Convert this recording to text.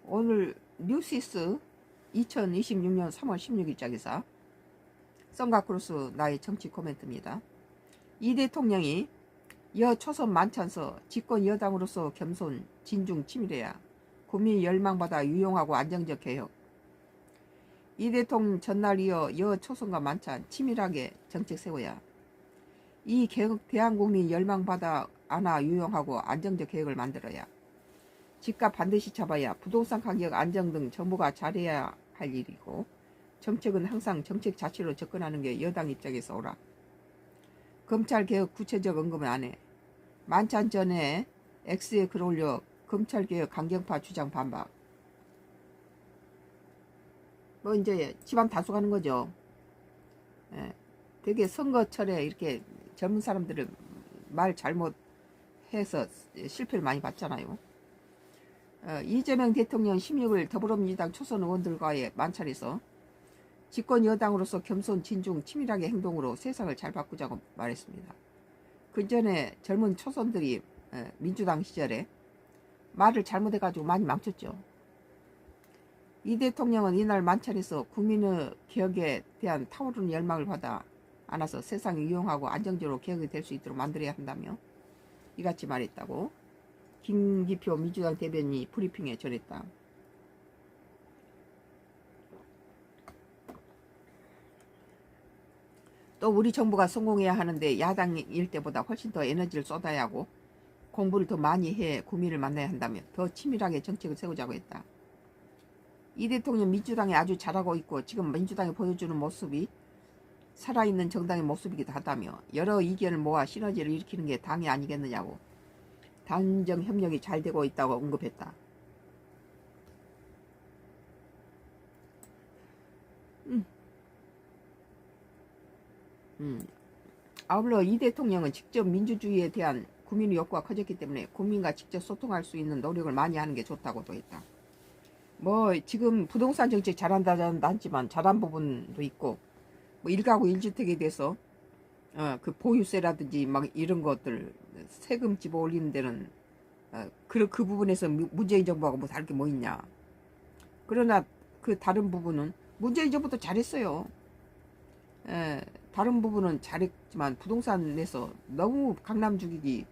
오늘 뉴시스 2026년 3월 16일자 기사 썬가크루스 나의 정치 코멘트입니다. 이 대통령이 여초선 만찬서 집권 여당으로서 겸손, 진중, 치밀해야 국민이 열망받아 유용하고 안정적 개혁. 이 대통령 전날 이어 여초선과 만찬 치밀하게 정책 세워야 이 개혁 대한국민 열망받아 안아 유용하고 안정적 개혁을 만들어야 집값 반드시 잡아야 부동산 가격 안정 등 정부가 잘해야 할 일이고, 정책은 항상 정책 자체로 접근하는 게 여당 입장에서 옳아. 검찰개혁 구체적 언급은 안 해. 만찬 전에 X에 글 올려 검찰개혁 강경파 주장 반박. 뭐 이제 집안 다수가는 거죠. 되게 선거철에 이렇게 젊은 사람들을 말 잘못해서 실패를 많이 봤잖아요. 이재명 대통령 16일 더불어민주당 초선 의원들과의 만찬에서 집권 여당으로서 겸손, 진중, 치밀하게 행동으로 세상을 잘 바꾸자고 말했습니다. 그 전에 젊은 초선들이 민주당 시절에 말을 잘못해가지고 많이 망쳤죠. 이 대통령은 이날 만찬에서 국민의 개혁에 대한 타오르는 열망을 받아 안아서 세상이 유용하고 안정적으로 개혁이 될 수 있도록 만들어야 한다며 이같이 말했다고 김기표 민주당 대변인이 브리핑에 전했다. 또 우리 정부가 성공해야 하는데 야당일 때보다 훨씬 더 에너지를 쏟아야 하고 공부를 더 많이 해 국민을 만나야 한다며 더 치밀하게 정책을 세우자고 했다. 이 대통령 민주당이 아주 잘하고 있고 지금 민주당이 보여주는 모습이 살아있는 정당의 모습이기도 하다며 여러 이견을 모아 시너지를 일으키는 게 당이 아니겠느냐고 당정 협력이 잘 되고 있다고 언급했다. 아울러 이 대통령은 직접 민주주의에 대한 국민의 욕구가 커졌기 때문에 국민과 직접 소통할 수 있는 노력을 많이 하는 게 좋다고도 했다. 뭐 지금 부동산 정책 잘한다는 하지만 잘한 부분도 있고 뭐 1가구 1주택에 대해서 그 보유세라든지 막 이런 것들 세금 집어 올리는 데는 그 부분에서 문재인 정부하고 뭐 다를 게 뭐 있냐. 그러나 그 다른 부분은 문재인 정부도 잘했어요. 다른 부분은 잘했지만 부동산에서 너무 강남 죽이기